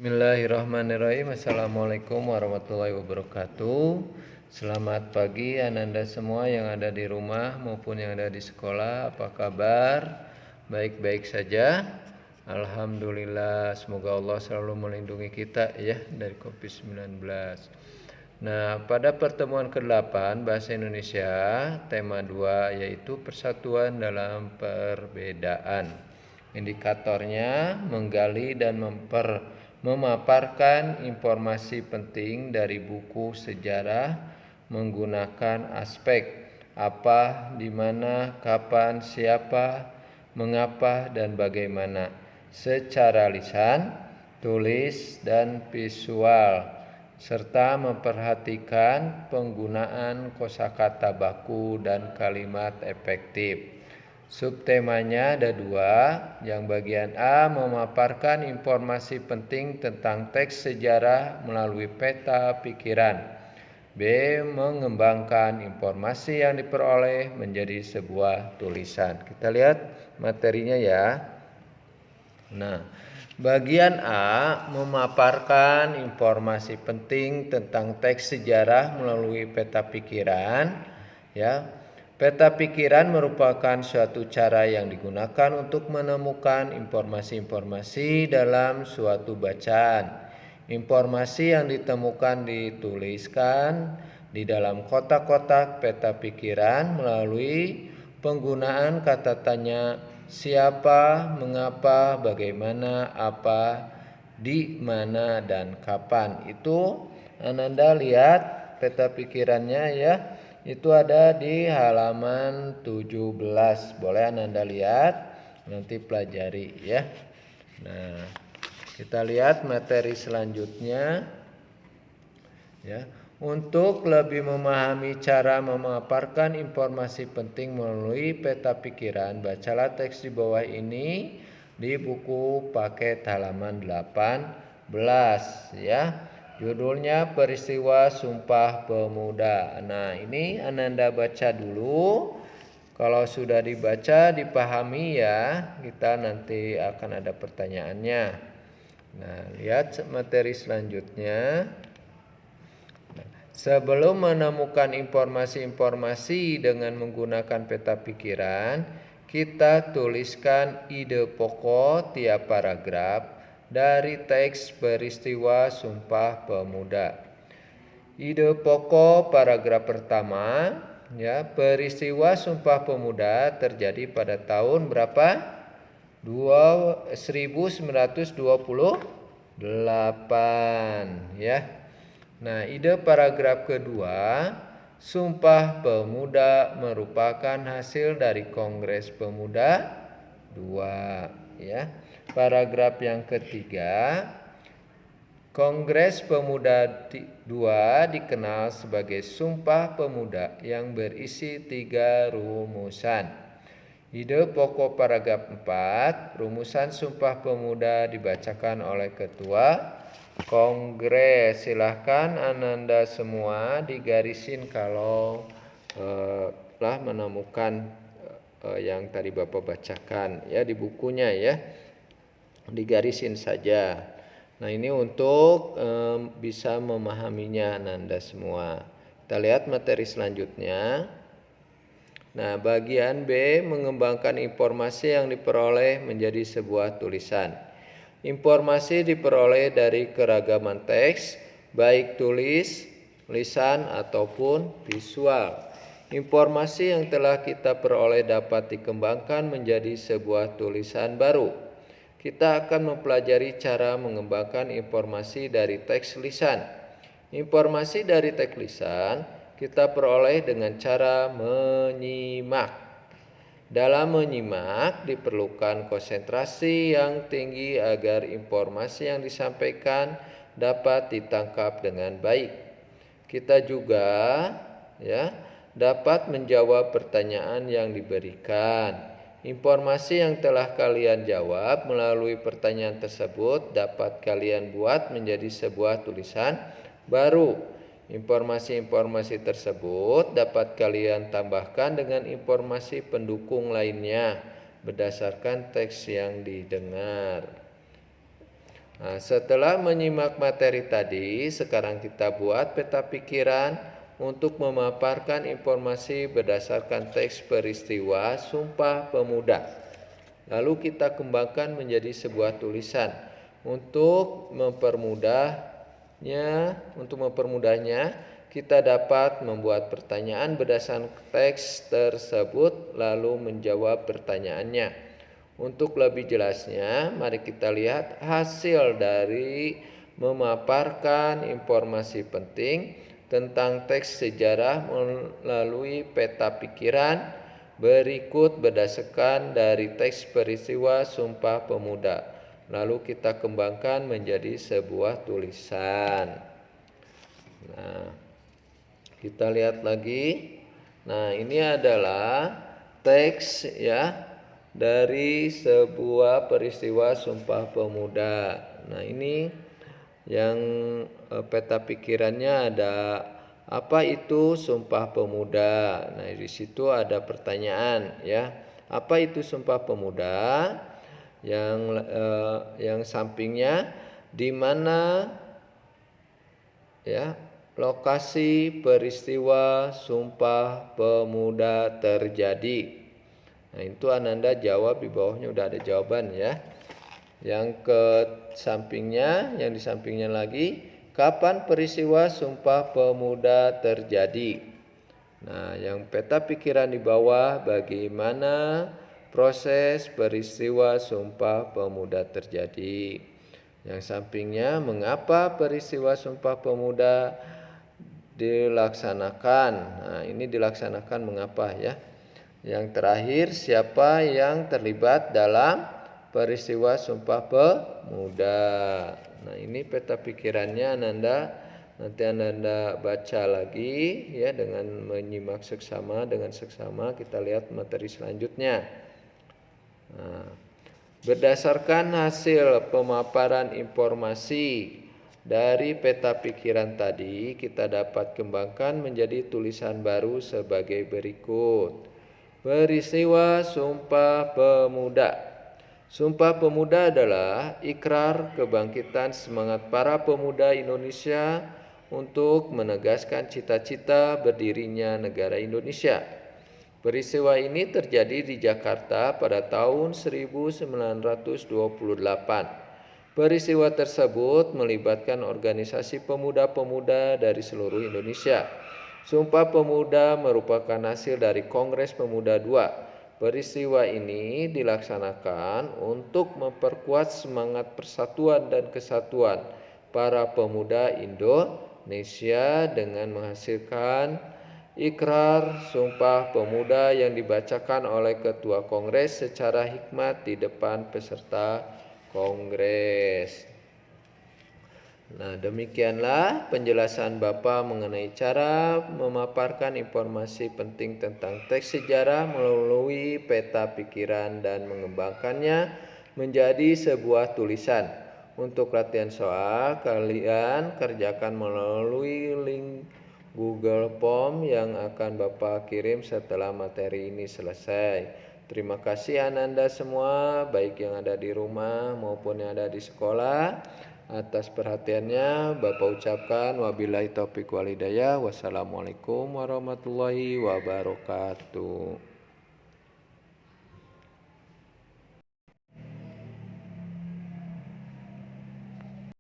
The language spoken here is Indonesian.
Bismillahirrahmanirrahim. Assalamualaikum warahmatullahi wabarakatuh. Selamat pagi Ananda semua yang ada di rumah maupun yang ada di sekolah. Apa kabar? Baik-baik saja. Alhamdulillah, semoga Allah selalu melindungi kita ya dari COVID-19. Nah, pada pertemuan ke-8 Bahasa Indonesia, tema 2 yaitu persatuan dalam perbedaan. Indikatornya menggali dan memaparkan informasi penting dari buku sejarah menggunakan aspek apa, di mana, kapan, siapa, mengapa, dan bagaimana secara lisan, tulis, dan visual, serta memperhatikan penggunaan kosakata baku dan kalimat efektif. Subtemanya ada 2, yang bagian A memaparkan informasi penting tentang teks sejarah melalui peta pikiran. B mengembangkan informasi yang diperoleh menjadi sebuah tulisan. Kita lihat materinya ya. Nah, bagian A memaparkan informasi penting tentang teks sejarah melalui peta pikiran ya. Peta pikiran merupakan suatu cara yang digunakan untuk menemukan informasi-informasi dalam suatu bacaan. Informasi yang ditemukan dituliskan di dalam kotak-kotak peta pikiran melalui penggunaan kata tanya siapa, mengapa, bagaimana, apa, di mana, dan kapan. Itu Ananda lihat peta pikirannya ya. Itu ada di halaman 17. Boleh Ananda lihat, nanti pelajari ya. Nah, kita lihat materi selanjutnya ya. Untuk lebih memahami cara memaparkan informasi penting melalui peta pikiran, bacalah teks di bawah ini di buku paket halaman 18 ya. Judulnya Peristiwa Sumpah Pemuda. Nah, ini Ananda baca dulu. Kalau sudah dibaca, dipahami ya, kita nanti akan ada pertanyaannya. Nah, lihat materi selanjutnya. Sebelum menemukan informasi-informasi dengan menggunakan peta pikiran, kita tuliskan ide pokok tiap paragraf dari teks peristiwa Sumpah Pemuda. Ide pokok paragraf pertama ya, peristiwa Sumpah Pemuda terjadi pada tahun berapa? 1928 ya. Nah, ide paragraf kedua, Sumpah Pemuda merupakan hasil dari Kongres Pemuda 2 ya. Paragraf yang ketiga, Kongres Pemuda 2 dikenal sebagai Sumpah Pemuda yang berisi 3 rumusan. Ide pokok paragraf 4, rumusan Sumpah Pemuda dibacakan oleh Ketua Kongres. Silahkan Ananda semua digarisin kalau telah menemukan yang tadi Bapak bacakan ya di bukunya ya. Digarisin saja. Nah, ini untuk bisa memahaminya Ananda semua. Kita lihat materi selanjutnya. Nah, bagian B mengembangkan informasi yang diperoleh menjadi sebuah tulisan. Informasi diperoleh dari keragaman teks, baik tulis, lisan, ataupun visual. Informasi yang telah kita peroleh dapat dikembangkan menjadi sebuah tulisan baru. Kita akan mempelajari cara mengembangkan informasi dari teks lisan. Informasi dari teks lisan kita peroleh dengan cara menyimak. Dalam menyimak diperlukan konsentrasi yang tinggi agar informasi yang disampaikan dapat ditangkap dengan baik. Kita juga ya dapat menjawab pertanyaan yang diberikan. Informasi yang telah kalian jawab melalui pertanyaan tersebut dapat kalian buat menjadi sebuah tulisan baru. Informasi-informasi tersebut dapat kalian tambahkan dengan informasi pendukung lainnya berdasarkan teks yang didengar. Nah, setelah menyimak materi tadi, sekarang kita buat peta pikiran untuk memaparkan informasi berdasarkan teks peristiwa Sumpah Pemuda. Lalu kita kembangkan menjadi sebuah tulisan. Untuk mempermudahnya, kita dapat membuat pertanyaan berdasarkan teks tersebut lalu menjawab pertanyaannya. Untuk lebih jelasnya, mari kita lihat hasil dari memaparkan informasi penting tentang teks sejarah melalui peta pikiran berikut berdasarkan dari teks peristiwa Sumpah Pemuda. Lalu kita kembangkan menjadi sebuah tulisan. Nah, kita lihat lagi. Nah, ini adalah teks ya dari sebuah peristiwa Sumpah Pemuda. Nah, ini yang peta pikirannya ada apa itu Sumpah Pemuda. Nah, di situ ada pertanyaan ya. Apa itu Sumpah Pemuda? Yang sampingnya di mana ya lokasi peristiwa Sumpah Pemuda terjadi. Nah, itu Ananda jawab, di bawahnya udah ada jawaban ya. Yang yang di sampingnya lagi, kapan peristiwa Sumpah Pemuda terjadi? Nah, yang peta pikiran di bawah, bagaimana proses peristiwa Sumpah Pemuda terjadi? Yang sampingnya, mengapa peristiwa Sumpah Pemuda dilaksanakan? Nah, ini dilaksanakan mengapa ya? Yang terakhir, siapa yang terlibat dalam peristiwa Sumpah Pemuda? Nah, ini peta pikirannya nanti Ananda baca lagi ya dengan menyimak seksama dengan seksama. Kita lihat materi selanjutnya. Nah, berdasarkan hasil pemaparan informasi dari peta pikiran tadi, kita dapat kembangkan menjadi tulisan baru sebagai berikut. Peristiwa Sumpah Pemuda. Sumpah Pemuda adalah ikrar kebangkitan semangat para pemuda Indonesia untuk menegaskan cita-cita berdirinya negara Indonesia. Peristiwa ini terjadi di Jakarta pada tahun 1928. Peristiwa tersebut melibatkan organisasi pemuda-pemuda dari seluruh Indonesia. Sumpah Pemuda merupakan hasil dari Kongres Pemuda II. Peristiwa ini dilaksanakan untuk memperkuat semangat persatuan dan kesatuan para pemuda Indonesia dengan menghasilkan ikrar Sumpah Pemuda yang dibacakan oleh Ketua Kongres secara hikmat di depan peserta Kongres. Nah, demikianlah penjelasan Bapak mengenai cara memaparkan informasi penting tentang teks sejarah melalui peta pikiran dan mengembangkannya menjadi sebuah tulisan. Untuk latihan soal, kalian kerjakan melalui link Google Form yang akan Bapak kirim setelah materi ini selesai. Terima kasih Ananda semua, baik yang ada di rumah maupun yang ada di sekolah. Atas perhatiannya Bapak ucapkan wabillahi taufiq wal hidayah. Wassalamualaikum warahmatullahi wabarakatuh.